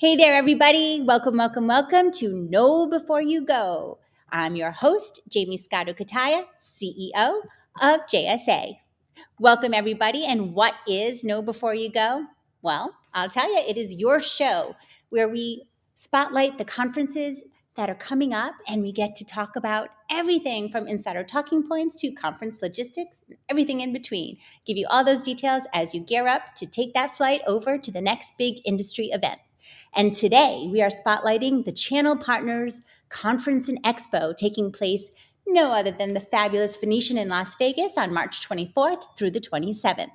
Hey there, everybody. Welcome, welcome, welcome to Know Before You Go. I'm your host, Jaymie Scotto Cutaia, CEO of JSA. Welcome, everybody. And what is Know Before You Go? Well, I'll tell you, it is your show where we spotlight the conferences that are coming up and we get to talk about everything from insider talking points to conference logistics and everything in between. Give you all those details as you gear up to take that flight over to the next big industry event. And today we are spotlighting the Channel Partners Conference and Expo taking place no other than the fabulous Venetian in Las Vegas on March 24th through the 27th.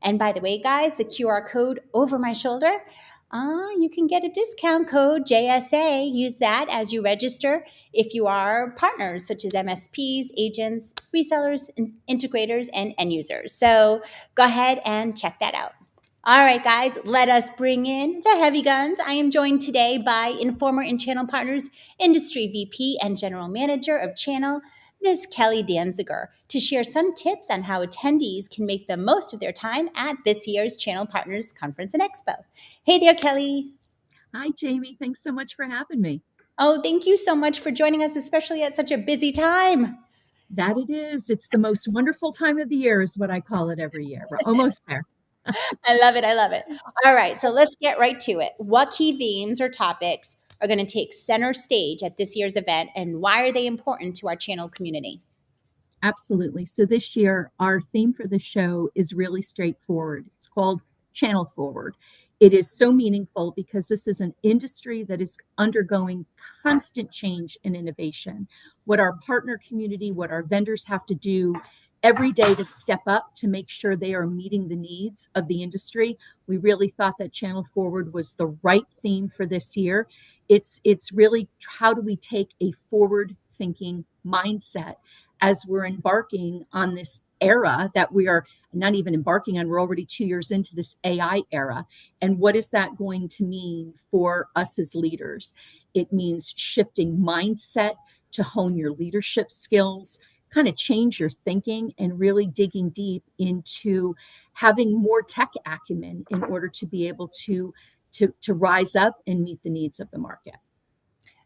And by the way, guys, the QR code over my shoulder, you can get a discount code JSA. Use that as you register if you are partners such as MSPs, agents, resellers, integrators, and end users. So go ahead and check that out. All right, guys, let us bring in the heavy guns. I am joined today by Informa and Channel Partners Industry VP and General Manager of Channel, Ms. Kelly Danziger, to share some tips on how attendees can make the most of their time at this year's Channel Partners Conference and Expo. Hey there, Kelly. Hi, Jaymie. Thanks so much for having me. Oh, thank you so much for joining us, especially at such a busy time. That it is. It's the most wonderful time of the year, is what I call it every year. We're almost there. I love it. I love it. All right. So let's get right to it. What key themes or topics are going to take center stage at this year's event, and why are they important to our channel community? Absolutely. So this year, our theme for the show is really straightforward. It's called Channel Forward. It is so meaningful because this is an industry that is undergoing constant change and innovation. What our partner community, what our vendors have to do every day to step up to make sure they are meeting the needs of the industry. We really thought that Channel Forward was the right theme for this year. It's really, how do we take a forward thinking mindset as we're embarking on this era that we are not even embarking on, we're already 2 years into this AI era. And what is that going to mean for us as leaders? It means shifting mindset to hone your leadership skills, kind of change your thinking, and really digging deep into having more tech acumen in order to be able to rise up and meet the needs of the market.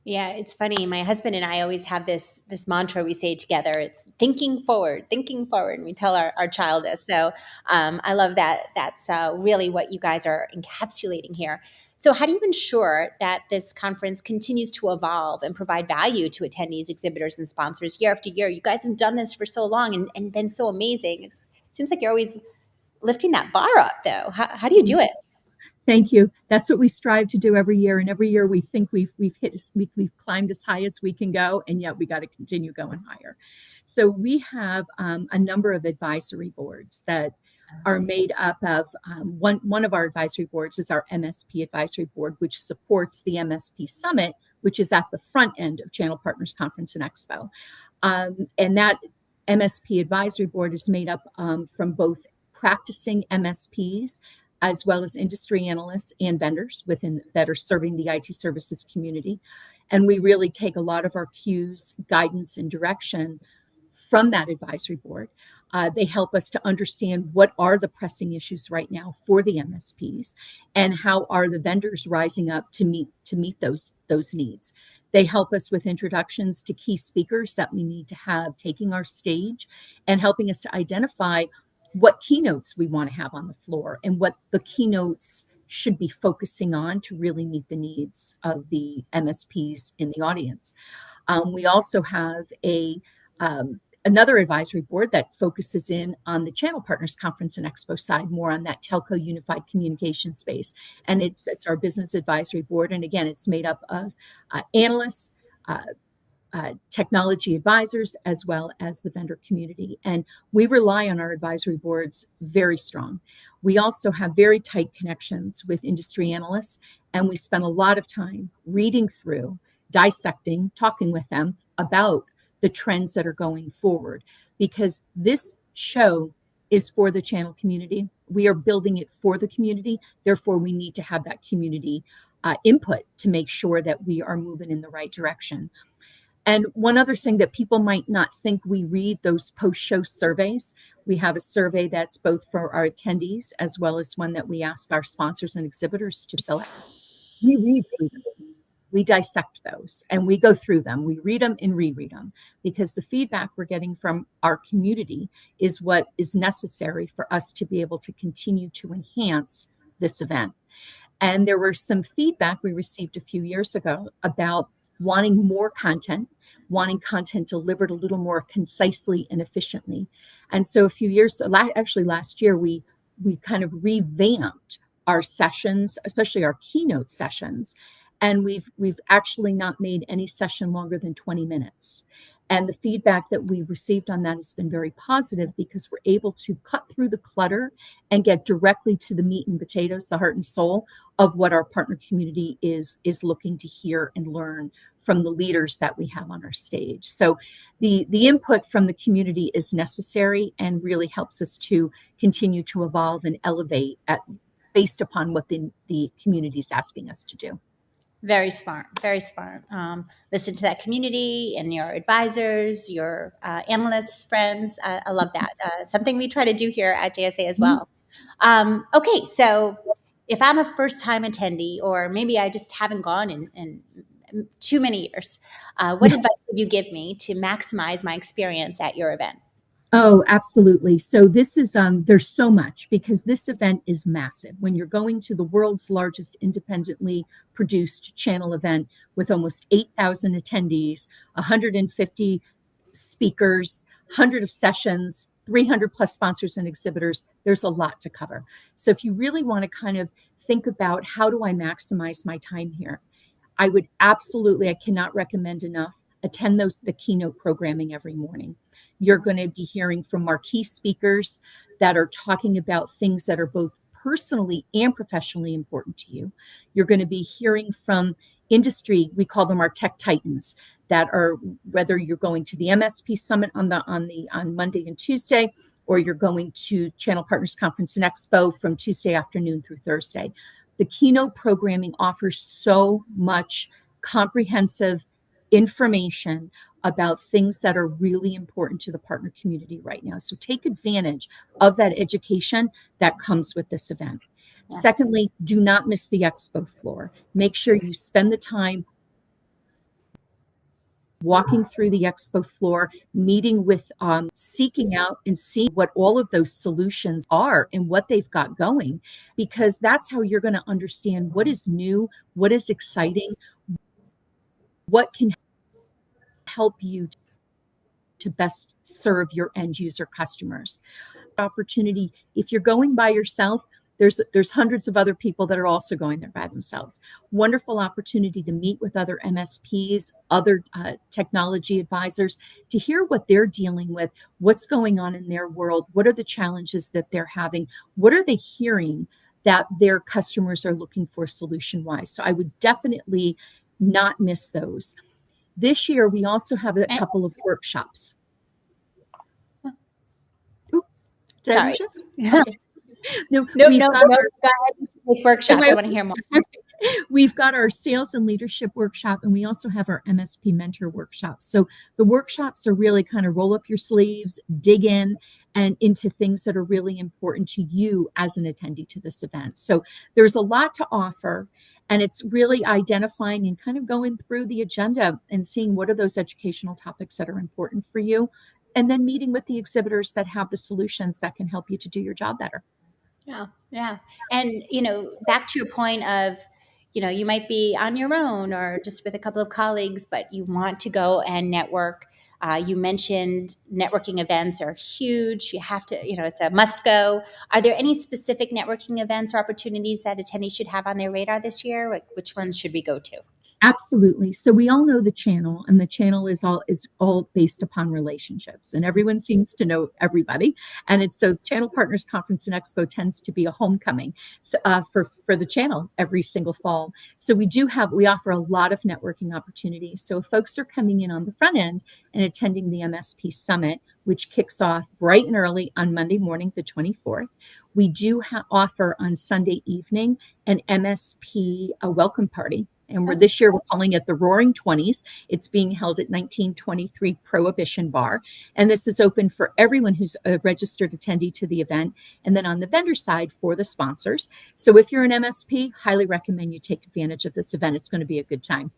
Yeah, it's funny. My husband and I always have this mantra we say together. It's thinking forward, and we tell our child this. So I love that. That's really what you guys are encapsulating here. So how do you ensure that this conference continues to evolve and provide value to attendees, exhibitors, and sponsors year after year? You guys have done this for so long and been so amazing. It seems like you're always lifting that bar up, though. How do you do it? Thank you. That's what we strive to do every year, and every year we think we've climbed as high as we can go, and yet we got to continue going higher. So we have a number of advisory boards that are made up of one of our advisory boards is our MSP advisory board, which supports the MSP Summit, which is at the front end of Channel Partners Conference and Expo, and that MSP advisory board is made up from both practicing MSPs as well as industry analysts and vendors that are serving the IT services community. And we really take a lot of our cues, guidance, and direction from that advisory board. They help us to understand what are the pressing issues right now for the MSPs, and how are the vendors rising up to meet those needs. They help us with introductions to key speakers that we need to have taking our stage and helping us to identify what keynotes we want to have on the floor and what the keynotes should be focusing on to really meet the needs of the MSPs in the audience. We also have another advisory board that focuses in on the Channel Partners Conference and Expo side, more on that telco unified communication space. And it's our business advisory board. And again, it's made up of analysts, technology advisors, as well as the vendor community. And we rely on our advisory boards very strong. We also have very tight connections with industry analysts, and we spend a lot of time reading through, dissecting, talking with them about the trends that are going forward, because this show is for the channel community. We are building it for the community. Therefore, we need to have that community input to make sure that we are moving in the right direction. And one other thing that people might not think, we read those post-show surveys. We have a survey that's both for our attendees as well as one that we ask our sponsors and exhibitors to fill out. we read through those. We dissect those and we go through them. We read them and reread them because the feedback we're getting from our community is what is necessary for us to be able to continue to enhance this event. And there were some feedback we received a few years ago about wanting more content, wanting content delivered a little more concisely and efficiently. And so a few years, actually last year, we kind of revamped our sessions, especially our keynote sessions. And we've actually not made any session longer than 20 minutes. And the feedback that we've received on that has been very positive because we're able to cut through the clutter and get directly to the meat and potatoes, the heart and soul of what our partner community is looking to hear and learn from the leaders that we have on our stage. So the input from the community is necessary and really helps us to continue to evolve and elevate based upon what the community is asking us to do. Very smart, very smart. Listen to that community and your advisors, your analysts, friends. I love that. Something we try to do here at JSA as well. Okay, so if I'm a first-time attendee, or maybe I just haven't gone in too many years, what advice would you give me to maximize my experience at your event? Oh, absolutely. So this is there's so much because this event is massive. When you're going to the world's largest independently produced channel event with almost 8,000 attendees, 150 speakers, 100 of sessions, 300 plus sponsors and exhibitors, there's a lot to cover. So if you really want to kind of think about how do I maximize my time here, I would absolutely, I cannot recommend enough, attend the keynote programming every morning. You're going to be hearing from marquee speakers that are talking about things that are both personally and professionally important to you. You're going to be hearing from industry, we call them our tech titans, that are, whether you're going to the MSP Summit on Monday and Tuesday, or you're going to Channel Partners Conference and Expo from Tuesday afternoon through Thursday. The keynote programming offers so much comprehensive information about things that are really important to the partner community right now. So take advantage of that education that comes with this event. Yeah. Secondly, do not miss the expo floor. Make sure you spend the time walking through the expo floor, meeting with, seeking out and seeing what all of those solutions are and what they've got going, because that's how you're going to understand what is new, what is exciting, what can help you to best serve your end user customers. Opportunity, if you're going by yourself, there's hundreds of other people that are also going there by themselves. Wonderful opportunity to meet with other MSPs, other technology advisors, to hear what they're dealing with, what's going on in their world, what are the challenges that they're having, what are they hearing that their customers are looking for solution-wise. So I would definitely not miss those. This year, we also have a couple of workshops. Ooh, sorry. Okay. No, go ahead with workshops. I want to hear more. We've got our sales and leadership workshop, and we also have our MSP mentor workshop. So the workshops are really kind of roll up your sleeves, dig in, and into things that are really important to you as an attendee to this event. So there's a lot to offer, and it's really identifying and kind of going through the agenda and seeing what are those educational topics that are important for you, and then meeting with the exhibitors that have the solutions that can help you to do your job better. Yeah. And, back to your point of, you might be on your own or just with a couple of colleagues, but you want to go and network. You mentioned networking events are huge. You have to, it's a must go. Are there any specific networking events or opportunities that attendees should have on their radar this year? Like, which ones should we go to? Absolutely. So we all know the channel, and the channel is all based upon relationships, and everyone seems to know everybody. And it's so Channel Partners Conference and Expo tends to be a homecoming for the channel every single fall. So we offer a lot of networking opportunities. So if folks are coming in on the front end and attending the MSP Summit, which kicks off bright and early on Monday morning, the 24th, we do offer on Sunday evening an MSP welcome party. And this year we're calling it the Roaring Twenties. It's being held at 1923 Prohibition Bar. And this is open for everyone who's a registered attendee to the event. And then on the vendor side for the sponsors. So if you're an MSP, highly recommend you take advantage of this event. It's going to be a good time.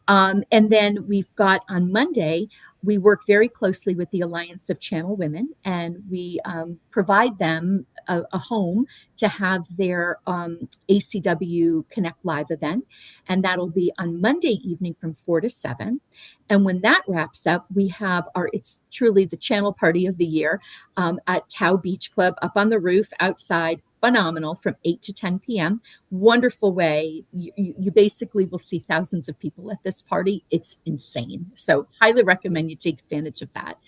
And then we've got on Monday, we work very closely with the Alliance of Channel Women, and we provide them a home to have their ACW Connect Live event. And that'll be on Monday evening from 4 to 7. And when that wraps up, we have it's truly the channel party of the year at Tau Beach Club up on the roof outside. Phenomenal from 8 to 10 p.m. Wonderful way. You basically will see thousands of people at this party. It's insane. So highly recommend you take advantage of that.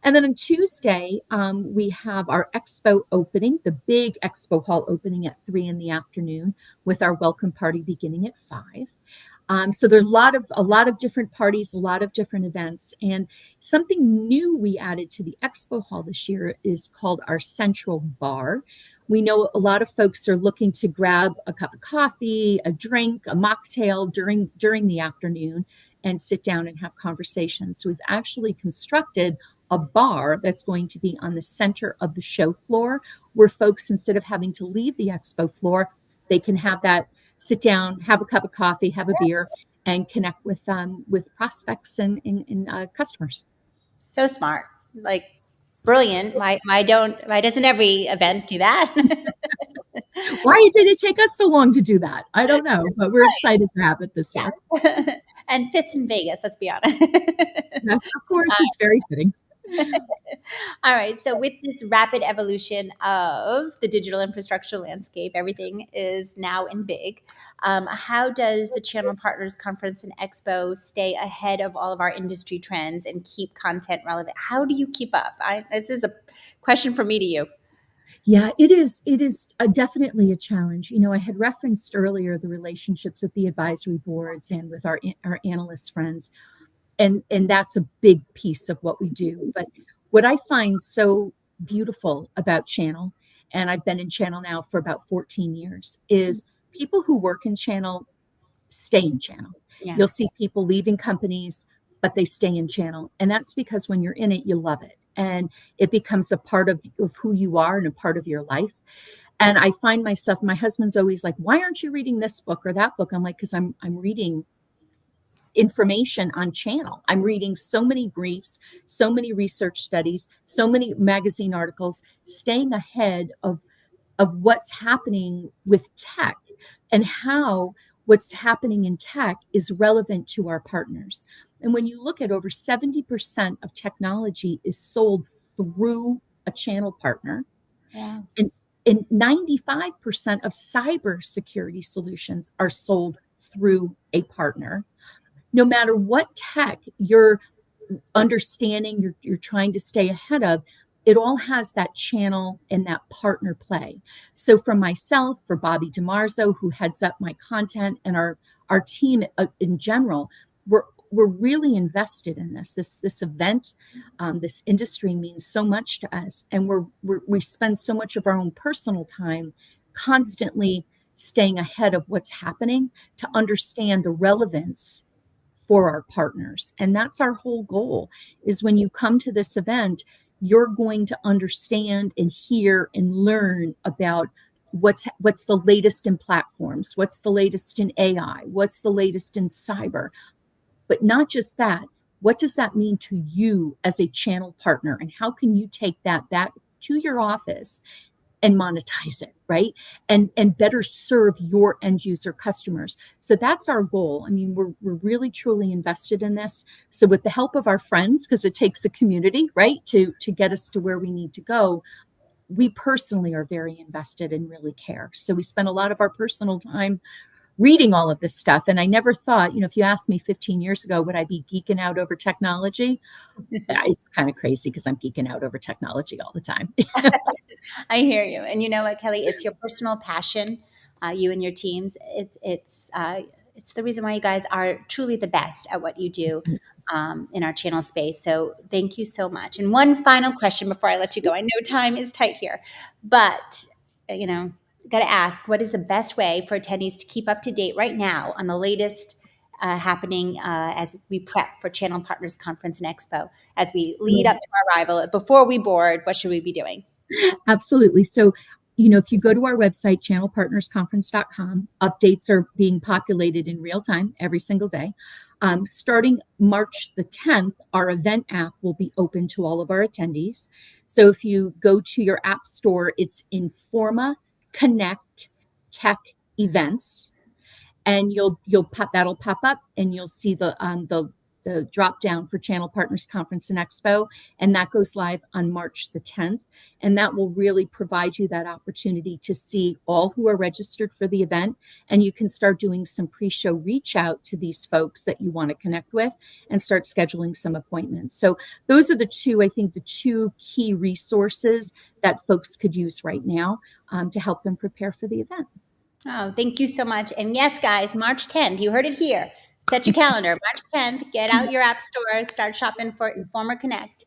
And then on Tuesday, we have our Expo opening, the big Expo hall opening at 3 in the afternoon with our welcome party beginning at 5. So there's a lot of different parties, a lot of different events. And something new we added to the Expo hall this year is called our Central Bar. We know a lot of folks are looking to grab a cup of coffee, a drink, a mocktail during the afternoon and sit down and have conversations. So we've actually constructed a bar that's going to be on the center of the show floor where folks, instead of having to leave the expo floor, they can have that sit down, have a cup of coffee, have a beer, and connect with prospects and customers. So smart, like brilliant. Why doesn't every event do that? Why did it take us so long to do that? I don't know, but we're excited to have it this year. And fits in Vegas, let's be honest. Yes, of course, it's very fitting. All right. So, with this rapid evolution of the digital infrastructure landscape, everything is now in big. How does the Channel Partners Conference and Expo stay ahead of all of our industry trends and keep content relevant? How do you keep up? This is a question from me to you. Yeah, it is. It is definitely a challenge. I had referenced earlier the relationships with the advisory boards and with our analyst friends, and that's a big piece of what we do. But what I find so beautiful about Channel, and I've been in Channel now for about 14 years, is people who work in Channel stay in Channel. Yeah. You'll see people leaving companies, but they stay in Channel, and that's because when you're in it, you love it, and it becomes a part of who you are and a part of your life. And I find myself, my husband's always like, "Why aren't you reading this book or that book?" I'm like, "Because I'm reading information on Channel. I'm reading so many briefs, so many research studies, so many magazine articles, staying ahead of what's happening with tech and how what's happening in tech is relevant to our partners." And when you look at over 70% of technology is sold through a channel partner, Yeah. and 95% of cybersecurity solutions are sold through a partner. No matter what tech you're understanding, you're trying to stay ahead of, it all has that channel and that partner play. So for myself, for Bobby DiMarzo, who heads up my content, and our team in general, we're really invested in this event. This industry means so much to us, and we spend so much of our own personal time constantly staying ahead of what's happening to understand the relevance for our partners. And that's our whole goal, is when you come to this event, you're going to understand and hear and learn about what's the latest in platforms, what's the latest in AI, what's the latest in cyber. But not just that, what does that mean to you as a channel partner? And how can you take that back to your office and monetize it, right? And better serve your end user customers. So that's our goal. I mean, we're really truly invested in this. So with the help of our friends, because it takes a community, right, to get us to where we need to go, we personally are very invested and really care. So we spend a lot of our personal time reading all of this stuff. And I never thought, if you asked me 15 years ago, would I be geeking out over technology? It's kind of crazy because I'm geeking out over technology all the time. I hear you. And you know what, Kelly? It's your personal passion, you and your teams. It's the reason why you guys are truly the best at what you do in our channel space. So thank you so much. And one final question before I let you go. I know time is tight here, but got to ask, what is the best way for attendees to keep up to date right now on the latest happening as we prep for Channel Partners Conference and Expo. As we lead up to our arrival, before we board, what should we be doing? Absolutely. So, if you go to our website, channelpartnersconference.com, updates are being populated in real time every single day. Starting March the 10th, our event app will be open to all of our attendees. So if you go to your app store, it's Informa Connect Tech Events, and you'll pop that'll pop up, and you'll see the drop down for Channel Partners Conference and Expo, and that goes live on March the 10th. And that will really provide you that opportunity to see all who are registered for the event, and you can start doing some pre-show reach out to these folks that you want to connect with and start scheduling some appointments. So those are the two key resources that folks could use right now to help them prepare for the event. Oh, thank you so much. And yes, guys, March 10th, you heard it here. Set your calendar. March 10th, get out your app stores, start shopping for Informa Connect.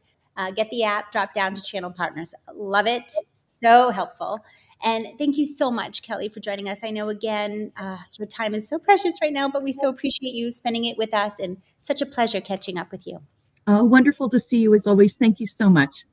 Get the app, drop down to Channel Partners. Love it. So helpful. And thank you so much, Kelly, for joining us. I know, again, your time is so precious right now, but we so appreciate you spending it with us, and such a pleasure catching up with you. Wonderful to see you as always. Thank you so much.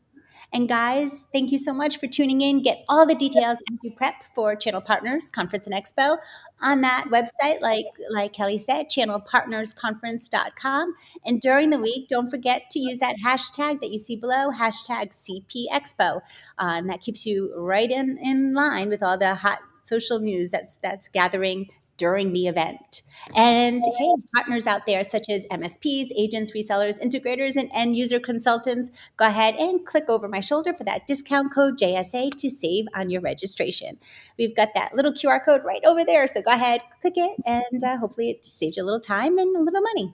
And guys, thank you so much for tuning in. Get all the details as you prep for Channel Partners Conference and Expo on that website, like Kelly said, channelpartnersconference.com. And during the week, don't forget to use that hashtag that you see below, hashtag CPExpo. And that keeps you right in line with all the hot social news that's gathering during the event. And hey, partners out there such as MSPs, agents, resellers, integrators, and end user consultants, go ahead and click over my shoulder for that discount code JSA to save on your registration. We've got that little QR code right over there, so go ahead, click it, and hopefully it saves you a little time and a little money.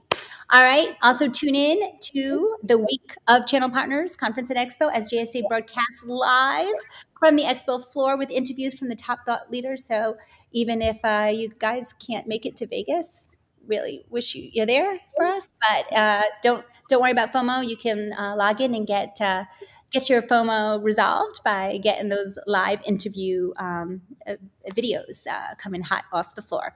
All right. Also, tune in to the week of Channel Partners Conference and Expo as JSA broadcasts live from the Expo floor with interviews from the top thought leaders. So even if you guys can't make it to Vegas, really wish you're there for us. But don't worry about FOMO. You can log in and get your FOMO resolved by getting those live interview videos coming hot off the floor.